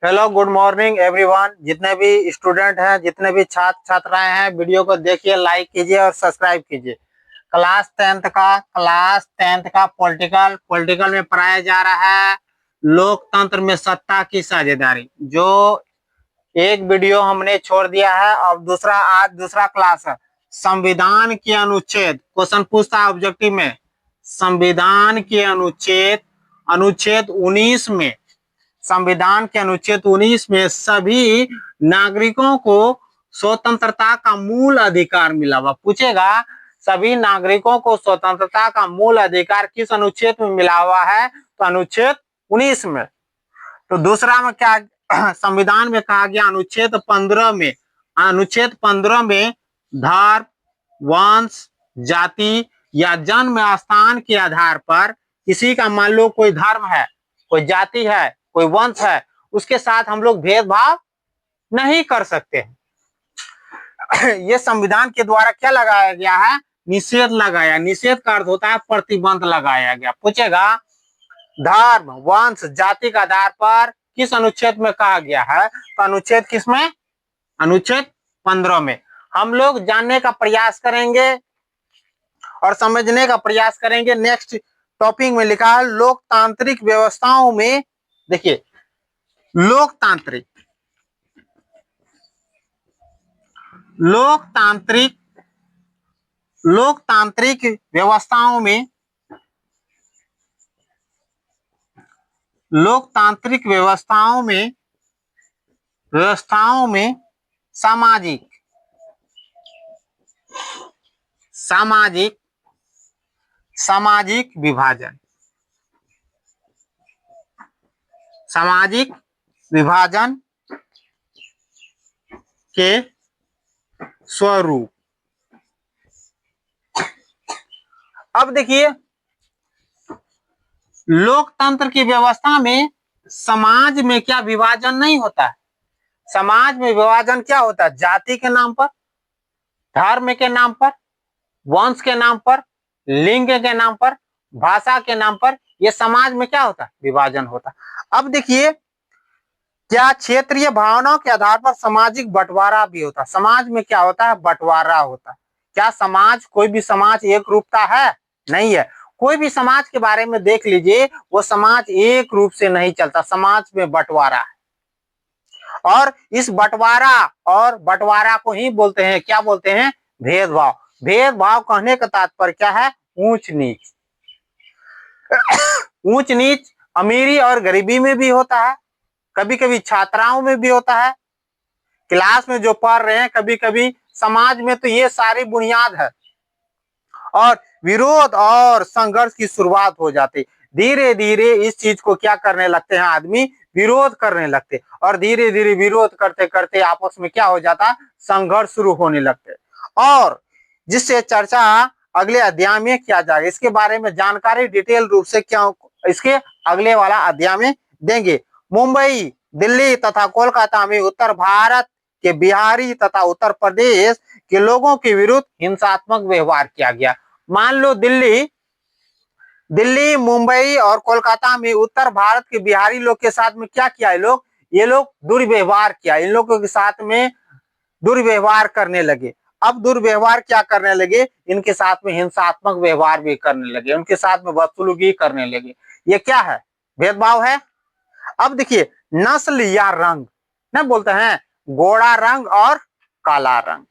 Hello, good morning everyone. जितने भी student हैं, जितने भी छात्र छात्राएं हैं, वीडियो को देखिए, लाइक कीजिए और सब्सक्राइब कीजिए। क्लास टेंथ का पॉलिटिकल में पढ़ाया जा रहा है लोकतंत्र में सत्ता की साझेदारी। जो एक वीडियो हमने छोड़ दिया है, अब आज दूसरा क्लास है। संविधान के अनुच्छेद, क्वेश्चन पूछता है ऑब्जेक्टिव में, संविधान के अनुच्छेद अनुच्छेद 19 में, संविधान के अनुच्छेद 19 में सभी नागरिकों को स्वतंत्रता का मूल अधिकार मिला हुआ। पूछेगा सभी नागरिकों को स्वतंत्रता का मूल अधिकार किस अनुच्छेद में मिला हुआ है, तो अनुच्छेद 19 में। तो दूसरा में क्या संविधान में कहा गया, अनुच्छेद 15 में धर्म, वंश, जाति या जन्म स्थान के आधार पर किसी का, मान लो कोई धर्म है, कोई जाति है, कोई वंश है, उसके साथ हम लोग भेदभाव नहीं कर सकते हैं। ये संविधान के द्वारा क्या लगाया गया है, निषेध लगाया। निषेध का अर्थ होता है प्रतिबंध लगाया गया। पूछेगा धर्म, वंश, जाति के आधार पर किस अनुच्छेद में कहा गया है, तो अनुच्छेद किसमें, अनुच्छेद 15 में। हम लोग जानने का प्रयास करेंगे और समझने का प्रयास करेंगे। नेक्स्ट टॉपिक में लिखा है लोकतांत्रिक व्यवस्थाओं में। देखिए, लोकतांत्रिक लोकतांत्रिक लोकतांत्रिक व्यवस्थाओं में, लोकतांत्रिक व्यवस्थाओं में सामाजिक सामाजिक सामाजिक विभाजन सामाजिक विभाजन के स्वरूप। अब देखिए, लोकतंत्र की व्यवस्था में समाज में क्या विभाजन नहीं होता है। समाज में विभाजन क्या होता है, जाति के नाम पर, धर्म के नाम पर, वंश के नाम पर, लिंग के नाम पर, भाषा के नाम पर, यह समाज में क्या होता है, विभाजन होता है। अब देखिए, क्या क्षेत्रीय भावनाओं के आधार पर सामाजिक बंटवारा भी होता है। समाज में क्या होता है, बंटवारा होता है। क्या समाज, कोई भी समाज एक रूपता है, नहीं है। कोई भी समाज के बारे में देख लीजिए, वो समाज एक रूप से नहीं चलता, समाज में बंटवारा है। और इस बंटवारा को ही बोलते हैं, क्या बोलते हैं, भेदभाव। भेदभाव कहने का तात्पर्य क्या है, ऊंच नीच। ऊंच नीच अमीरी और गरीबी में भी होता है, कभी कभी छात्राओं में भी होता है, क्लास में जो पढ़ रहे हैं, कभी कभी समाज में। तो ये सारी बुनियाद है। और विरोध और संघर्ष की शुरुआत हो जाती, धीरे धीरे इस चीज को क्या करने लगते हैं, आदमी विरोध करने लगते, और धीरे धीरे विरोध करते करते आपस में क्या हो जाता, संघर्ष शुरू होने लगते। और जिससे चर्चा अगले अध्याय में किया जाएगा। इसके बारे में जानकारी डिटेल रूप से क्या इसके अगले वाला अध्याय में देंगे। मुंबई, दिल्ली तथा कोलकाता में उत्तर भारत के बिहारी तथा उत्तर प्रदेश के लोगों के विरुद्ध हिंसात्मक व्यवहार किया गया। मान लो दिल्ली, मुंबई और कोलकाता में उत्तर भारत के बिहारी लोग के साथ में क्या किया, ये लोग दुर्व्यवहार किया। इन लोगों के साथ में दुर्व्यवहार करने लगे। अब दुर्व्यवहार क्या करने लगे, इनके साथ में हिंसात्मक व्यवहार भी करने लगे, उनके साथ में बदसलूकी करने लगे। ये क्या है, भेदभाव है। अब देखिए, नस्ल या रंग, ना बोलते हैं गोरा रंग और काला रंग।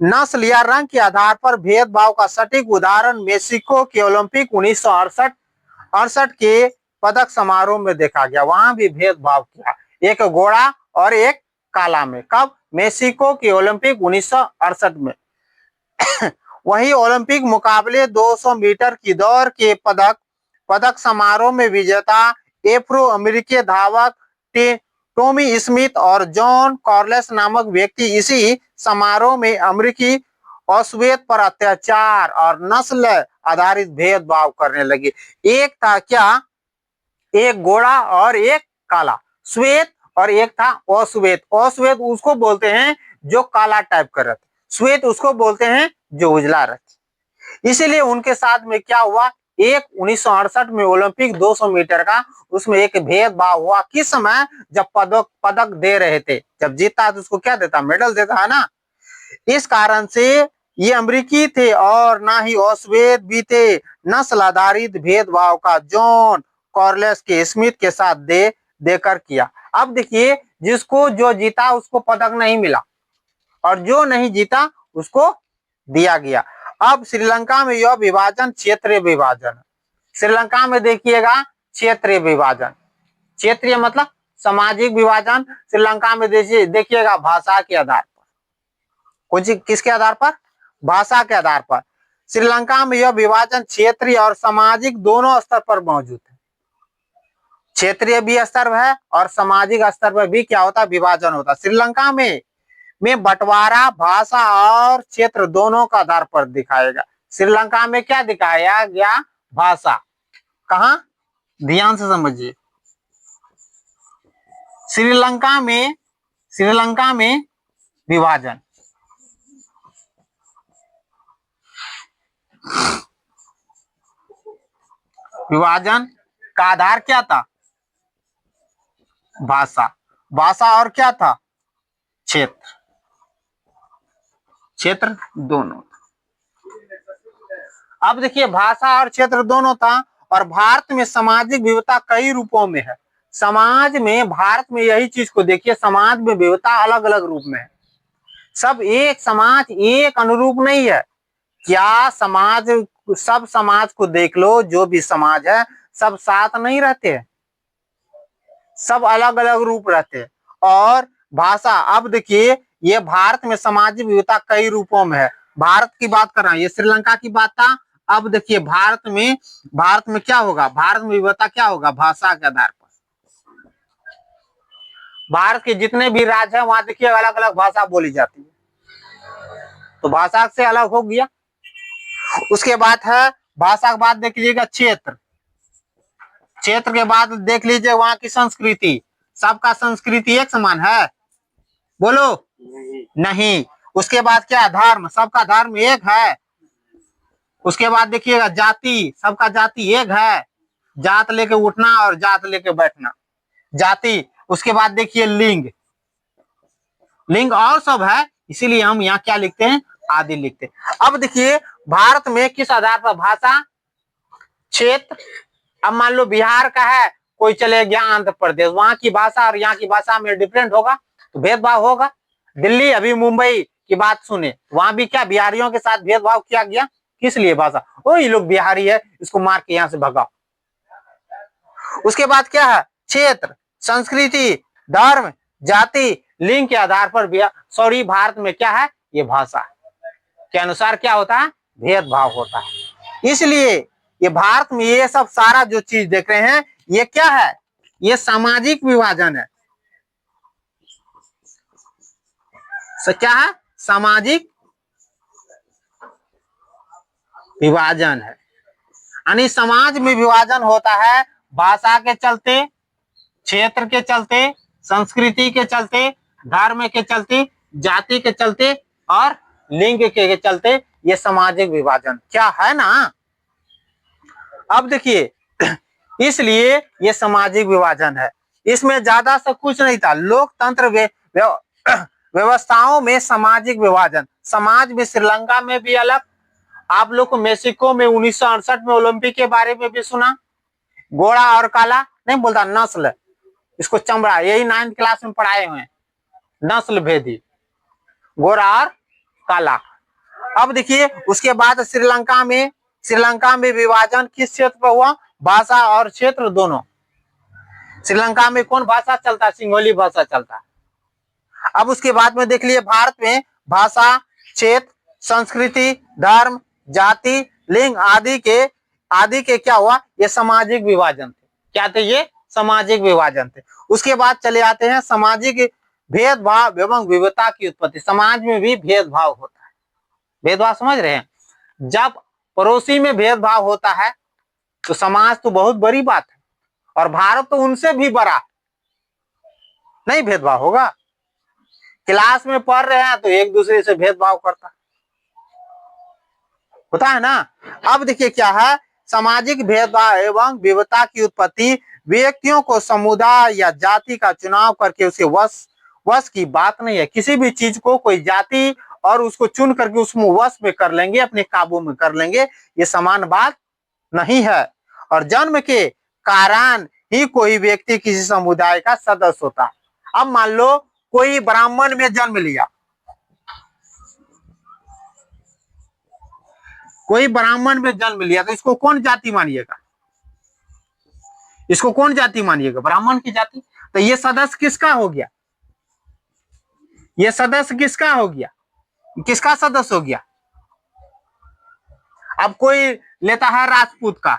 नस्ल या रंग के आधार पर भेदभाव का सटीक उदाहरण मेक्सिको के ओलंपिक 1968 के पदक समारोह में देखा गया। वहां भी भेदभाव किया, एक गोरा और एक काला में। कब, मेक्सिको के ओलंपिक 1968 में। वही ओलंपिक मुकाबले 200 मीटर की दौड़ के पदक समारोह में विजेता एफ्रो अमेरिकी धावक टॉमी स्मिथ और जॉन कार्लेस नामक व्यक्ति इसी समारोह में अमेरिकी अश्वेत पर अत्याचार और नस्ल आधारित भेदभाव करने लगे। एक था क्या, एक गोरा और एक काला, श्वेत, और एक था अश्वेत। अश्वेत उसको बोलते हैं जो काला टाइप का रहता, श्वेत उसको बोलते हैं जो उजला रहता। इसीलिए उनके साथ में क्या हुआ, एक 1968 में ओलंपिक 200 मीटर का, उसमें एक भेदभाव हुआ। किस समय? जब पदक दे रहे थे, जब जीता तो उसको क्या देता? मेडल देता है ना। इस कारण से ये अमेरिकी थे और ना ही ओसवेद भी थे। नस्ल आधारित भेदभाव का जॉन कॉर्लिस के स्मिथ के साथ देकर किया। अब देखिए, जिसको जो जीता उसको पदक नहीं मिला और जो नहीं जीता उसको दिया गया। अब श्रीलंका में यह विभाजन क्षेत्रीय विभाजन। श्रीलंका में देखिएगा क्षेत्रीय विभाजन, क्षेत्रीय मतलब सामाजिक विभाजन। श्रीलंका में देखिएगा भाषा के आधार पर, किसके आधार पर? भाषा के आधार पर। श्रीलंका में यह विभाजन क्षेत्रीय और सामाजिक दोनों स्तर पर मौजूद है। क्षेत्रीय भी स्तर है और सामाजिक स्तर पर भी क्या होता है? विभाजन होता है। श्रीलंका में बंटवारा भाषा और क्षेत्र दोनों का आधार पर दिखाएगा। श्रीलंका में क्या दिखाया गया? भाषा। कहां? ध्यान से समझिए। श्रीलंका में विभाजन, विभाजन का आधार क्या था? भाषा। भाषा और क्या था? क्षेत्र। क्षेत्र दोनों। अब देखिए, भाषा और क्षेत्र दोनों था। और भारत में सामाजिक विविधता कई रूपों में है। समाज में, भारत में यही चीज को देखिए, समाज में विविधता अलग अलग रूप में है। सब एक समाज एक अनुरूप नहीं है। क्या समाज, सब समाज को देख लो, जो भी समाज है सब साथ नहीं रहते हैं, सब अलग अलग रूप रहते हैं। और भाषा, अब देखिए, ये भारत में सामाजिक विविधता कई रूपों में है। भारत की बात कर रहा हूं, ये श्रीलंका की बात था। अब देखिए, भारत में क्या होगा? भारत में विविधता क्या होगा? भाषा के आधार पर। भारत के जितने भी राज्य हैं वहां देखिए अलग अलग भाषा बोली जाती है, तो भाषा से अलग हो गया। उसके बाद है, भाषा के बाद देख लीजिएगा क्षेत्र। क्षेत्र के बाद देख लीजिए वहां की संस्कृति। सबका संस्कृति एक समान है? बोलो नहीं। उसके बाद क्या? धर्म। सबका धर्म एक है? उसके बाद देखिएगा जाति। सबका जाति एक है? जात लेके उठना और जात लेके बैठना, जाति। उसके बाद देखिए लिंग। लिंग और सब है, इसीलिए हम यहाँ क्या लिखते हैं? आदि लिखते हैं। अब देखिए, भारत में किस आधार पर? भाषा, क्षेत्र। अब मान लो बिहार का है, कोई चले गया आंध्र प्रदेश, वहां की भाषा और यहाँ की भाषा में डिफरेंट होगा, तो भेदभाव होगा। दिल्ली, अभी मुंबई की बात सुने, वहां भी क्या बिहारियों के साथ भेदभाव किया गया? किस लिए? भाषा। ओ, ये लोग बिहारी है, इसको मार के यहां से भगाओ। उसके बाद क्या है? क्षेत्र, संस्कृति, धर्म, जाति, लिंग के आधार पर भारत में क्या है? ये भाषा के अनुसार क्या होता है? भेदभाव होता है। इसलिए ये भारत में ये सब सारा जो चीज देख रहे हैं, ये क्या है? ये सामाजिक विभाजन है। क्या है? सामाजिक विभाजन है। यानी समाज में विभाजन होता है भाषा के चलते, क्षेत्र के चलते, संस्कृति के चलते, धर्म के चलते, जाति के चलते और लिंग के चलते। ये सामाजिक विभाजन क्या है ना। अब देखिए, इसलिए ये सामाजिक विभाजन है। इसमें ज्यादा सा कुछ नहीं था। लोकतंत्र व्यवस्थाओं में सामाजिक विभाजन। समाज में श्रीलंका में भी अलग। आप लोग को मेक्सिको में 1968 में ओलंपिक के बारे में भी सुना। गोरा और काला नहीं बोलता, नस्ल, इसको चमड़ा, यही 9th क्लास में पढ़ाए हुए हैं। नस्ल भेदी, गोरा और काला। अब देखिए, उसके बाद श्रीलंका में विभाजन किस क्षेत्र पर हुआ? भाषा और क्षेत्र दोनों। श्रीलंका में कौन भाषा चलता है? सिंगोली भाषा चलता है। अब उसके बाद में देख लिए, भारत में भाषा, क्षेत्र, संस्कृति, धर्म, जाति, लिंग आदि के क्या हुआ? ये सामाजिक विभाजन थे। क्या थे? ये सामाजिक विभाजन थे। उसके बाद चले आते हैं सामाजिक भेदभाव एवं विविधता की उत्पत्ति। समाज में भी भेदभाव होता है। भेदभाव समझ रहे हैं? जब पड़ोसी में भेदभाव होता है तो समाज तो बहुत बड़ी बात है, और भारत तो उनसे भी बड़ा, नहीं भेदभाव होगा। क्लास में पढ़ रहे हैं तो एक दूसरे से भेदभाव करता होता है ना। अब देखिए क्या है, सामाजिक भेदभाव एवं विविधता की उत्पत्ति व्यक्तियों को समुदाय या जाति का चुनाव करके उसे वश की बात नहीं है। किसी भी चीज को कोई जाति और उसको चुन करके उसमें वश में कर लेंगे, अपने काबू में कर लेंगे, ये समान बात नहीं है। और जन्म के कारण ही कोई व्यक्ति किसी समुदाय का सदस्य होता है। अब मान लो कोई ब्राह्मण में जन्म लिया, कोई ब्राह्मण में जन्म लिया तो इसको कौन जाति मानिएगा? इसको कौन जाति मानिएगा? ब्राह्मण की जाति। तो ये सदस्य किसका हो गया? ये सदस्य किसका हो गया? किसका सदस्य हो गया? अब कोई लेता है राजपूत का,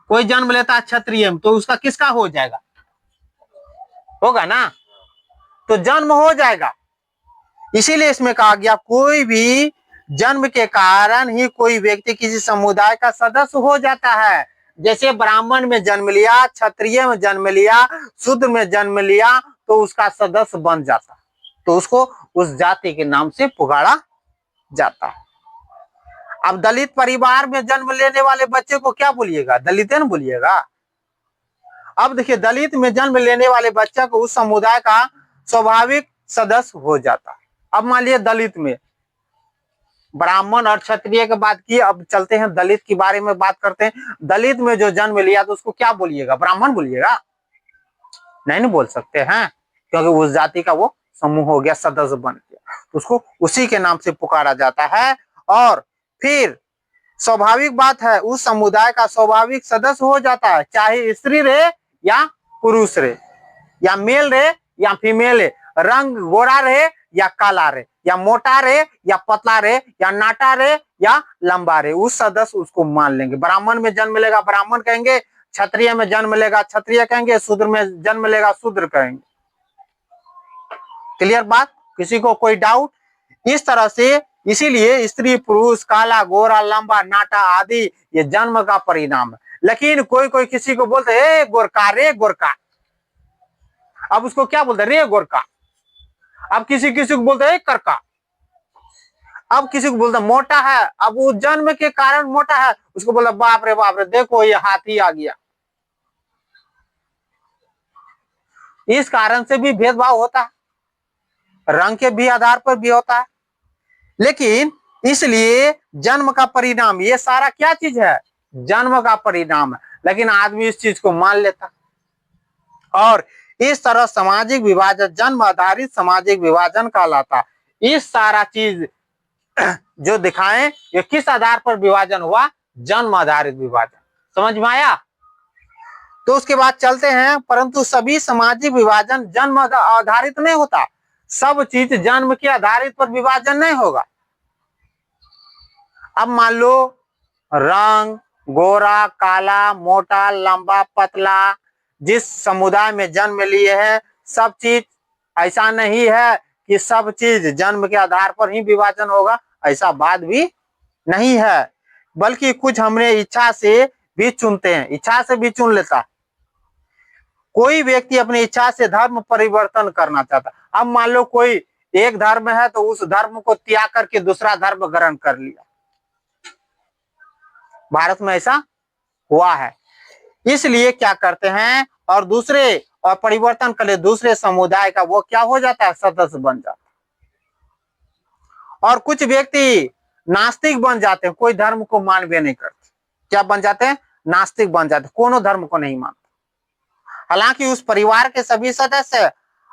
कोई जन्म लेता है क्षत्रिय में, तो उसका किसका हो जाएगा? होगा ना, तो जन्म हो जाएगा। इसीलिए इसमें कहा गया कोई भी जन्म के कारण ही कोई व्यक्ति किसी समुदाय का सदस्य हो जाता है। जैसे ब्राह्मण में जन्म लिया, क्षत्रिय में जन्म लिया, शूद्र में जन्म लिया, तो उसका सदस्य बन जाता, तो उसको उस जाति के नाम से पुकारा जाता है। अब दलित परिवार में जन्म लेने वाले बच्चे को क्या बोलिएगा? दलित न बोलिएगा। अब देखिए, दलित में जन्म लेने वाले बच्चे को उस समुदाय का स्वाभाविक सदस्य हो जाता है। अब मान लिया दलित में, ब्राह्मण और क्षत्रिय की बात की, अब चलते हैं दलित के बारे में बात करते हैं। दलित में जो जन्म लिया तो उसको क्या बोलिएगा? ब्राह्मण बोलिएगा? नहीं बोल सकते हैं, क्योंकि उस जाति का वो समूह हो गया, सदस्य बन गया, तो उसको उसी के नाम से पुकारा जाता है। और फिर स्वाभाविक बात है, उस समुदाय का स्वाभाविक सदस्य हो जाता है, चाहे स्त्री रहे या पुरुष रहे, या मेल रहे या फीमेल रहे, रंग गोरा रहे या काला रहे, या मोटा रहे या पतला रहे, या नाटा रहे या लंबा रहे, उस सदस्य उसको मान लेंगे। ब्राह्मण में जन्म लेगा ब्राह्मण कहेंगे, क्षत्रिय में जन्म लेगा क्षत्रिय कहेंगे, शूद्र में जन्म लेगा शूद्र कहेंगे। क्लियर बात? किसी को कोई डाउट? इस तरह से इसीलिए स्त्री पुरुष, काला गोरा लंबा नाटा आदि ये जन्म का परिणाम है। लेकिन कोई कोई किसी को बोलते है गोरका, रे गोरका, अब उसको क्या बोलते रे गोरका। अब किसी किसी को बोलते है करका, अब किसी को बोलते मोटा है, अब वो जन्म के कारण मोटा है, उसको बोला बाप रे देखो ये हाथी आ गया। इस कारण से भी भेदभाव होता है, रंग के भी आधार पर भी होता है। लेकिन इसलिए जन्म का परिणाम, ये सारा क्या चीज है? जन्म का परिणाम है। लेकिन आदमी इस चीज को मान लेता, और इस तरह सामाजिक विभाजन जन्म आधारित सामाजिक विभाजन कहलाता। इस सारा चीज जो दिखाएं, ये किस आधार पर विभाजन हुआ? जन्म आधारित विभाजन। समझ में आया? तो उसके बाद चलते हैं, परंतु सभी सामाजिक विभाजन जन्म आधारित नहीं होता। सब चीज जन्म के आधारित पर विभाजन नहीं होगा। अब मान लो रंग, गोरा काला मोटा लंबा पतला, जिस समुदाय में जन्म लिए हैं, सब चीज ऐसा नहीं है कि सब चीज जन्म के आधार पर ही विभाजन होगा, ऐसा बात भी नहीं है। बल्कि कुछ हमने इच्छा से भी चुनते हैं, इच्छा से भी चुन लेता। कोई व्यक्ति अपनी इच्छा से धर्म परिवर्तन करना चाहता। अब मान लो कोई एक धर्म है तो उस धर्म को त्याग करके दूसरा धर्म ग्रहण कर लिया, भारत में ऐसा हुआ है। इसलिए क्या करते हैं, और दूसरे और परिवर्तन कर ले दूसरे समुदाय का, वो क्या हो जाता है? सदस्य बन जाता है। और कुछ व्यक्ति नास्तिक बन जाते हैं, कोई धर्म को मानवे नहीं करते। क्या बन जाते हैं? नास्तिक बन जाते हैं, कोनो धर्म को नहीं मानते। हालांकि उस परिवार के सभी सदस्य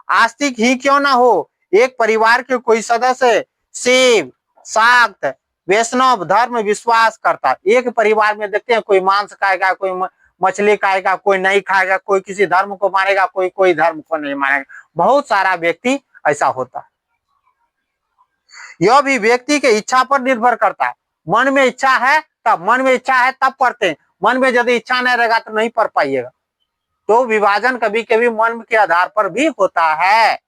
आस्तिक ही क्यों ना हो, एक परिवार के कोई सदस्य शिव शाक्त वैष्णव धर्म विश्वास करता। एक परिवार में देखते हैं कोई मांस खाएगा, कोई मछली खाएगा, कोई नहीं खाएगा, कोई किसी धर्म को मानेगा, कोई कोई धर्म को नहीं मानेगा। बहुत सारा व्यक्ति ऐसा होता है। यह भी व्यक्ति के इच्छा पर निर्भर करता है। मन में इच्छा है तब, मन में इच्छा है तब पढ़ते हैं, मन में यदि इच्छा नहीं रहेगा तो नहीं पढ़ पाइएगा। तो विभाजन कभी कभी मन के आधार पर भी होता है।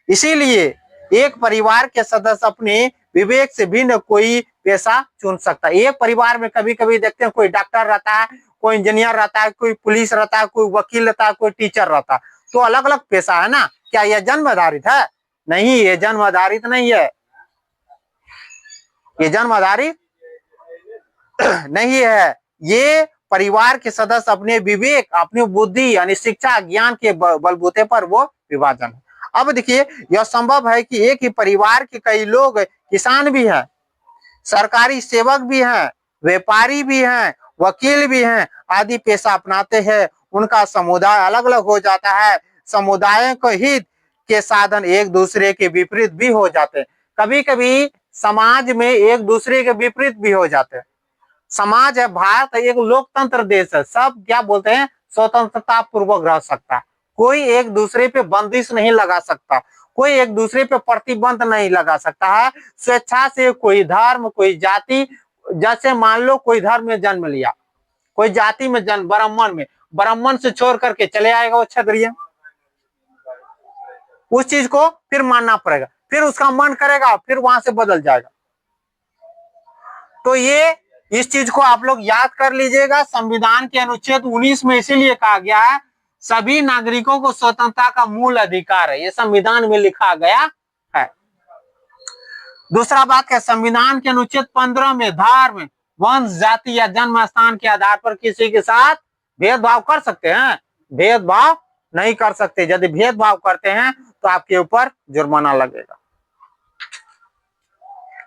इसीलिए एक परिवार के सदस्य अपने विवेक से भिन्न कोई पेशा चुन सकता है। एक परिवार में कभी कभी देखते हैं कोई डॉक्टर रहता है, कोई इंजीनियर रहता है, कोई पुलिस रहता है, कोई वकील रहता है, कोई टीचर रहता है, तो अलग अलग पेशा है ना। क्या यह जन्म आधारित है? नहीं, ये जन्म आधारित नहीं है, ये जन्म आधारित नहीं है। ये परिवार के सदस्य अपने विवेक, अपनी बुद्धि यानी शिक्षा ज्ञान के बलबूते पर वो विभाजन है। अब देखिए, यह संभव है कि एक ही परिवार के कई लोग किसान भी हैं, सरकारी सेवक भी हैं, व्यापारी भी हैं, वकील भी हैं, आदि पेशा अपनाते हैं। उनका समुदाय अलग अलग हो जाता है। समुदाय के हित के साधन एक दूसरे के विपरीत भी हो जाते हैं। कभी कभी समाज में एक दूसरे के विपरीत भी हो जाते हैं। समाज है, भारत एक लोकतंत्र देश है, सब क्या बोलते हैं, स्वतंत्रता पूर्वक रह सकता है। कोई एक दूसरे पे बंदिश नहीं लगा सकता, कोई एक दूसरे पे प्रतिबंध नहीं लगा सकता है। स्वेच्छा से कोई धर्म, कोई जाति, जैसे मान लो कोई धर्म में जन्म लिया, कोई जाति में जन्म, ब्राह्मण से छोड़ करके चले आएगा वो क्षत्रिय, उस चीज को फिर मानना पड़ेगा, फिर उसका मन करेगा, फिर वहां से बदल जाएगा। तो ये इस चीज को आप लोग याद कर लीजिएगा। संविधान के अनुच्छेद 19 में इसीलिए कहा गया है सभी नागरिकों को स्वतंत्रता का मूल अधिकार है, ये संविधान में लिखा गया है। दूसरा बात है, संविधान के अनुच्छेद 15 में धर्म, वंश, जाति या जन्म स्थान के आधार पर किसी के साथ भेदभाव कर सकते हैं? भेदभाव नहीं कर सकते। यदि भेदभाव करते हैं तो आपके ऊपर जुर्माना लगेगा।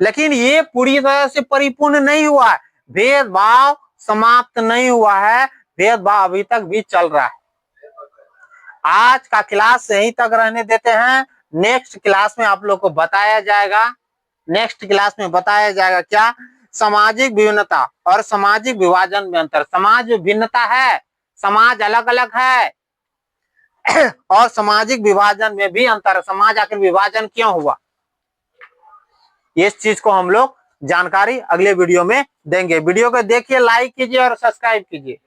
लेकिन ये पूरी तरह से परिपूर्ण नहीं हुआ है, भेदभाव समाप्त नहीं हुआ है, भेदभाव अभी तक भी चल रहा है। आज का क्लास यहीं तक रहने देते हैं। नेक्स्ट क्लास में आप लोग को बताया जाएगा, नेक्स्ट क्लास में बताया जाएगा क्या, सामाजिक विभिन्नता और सामाजिक विभाजन में अंतर। समाज में भिन्नता है, समाज अलग अलग है, और सामाजिक विभाजन में भी अंतर है। समाज आखिर विभाजन क्यों हुआ, इस चीज को हम लोग जानकारी अगले वीडियो में देंगे। वीडियो को देखिए, लाइक कीजिए और सब्सक्राइब कीजिए।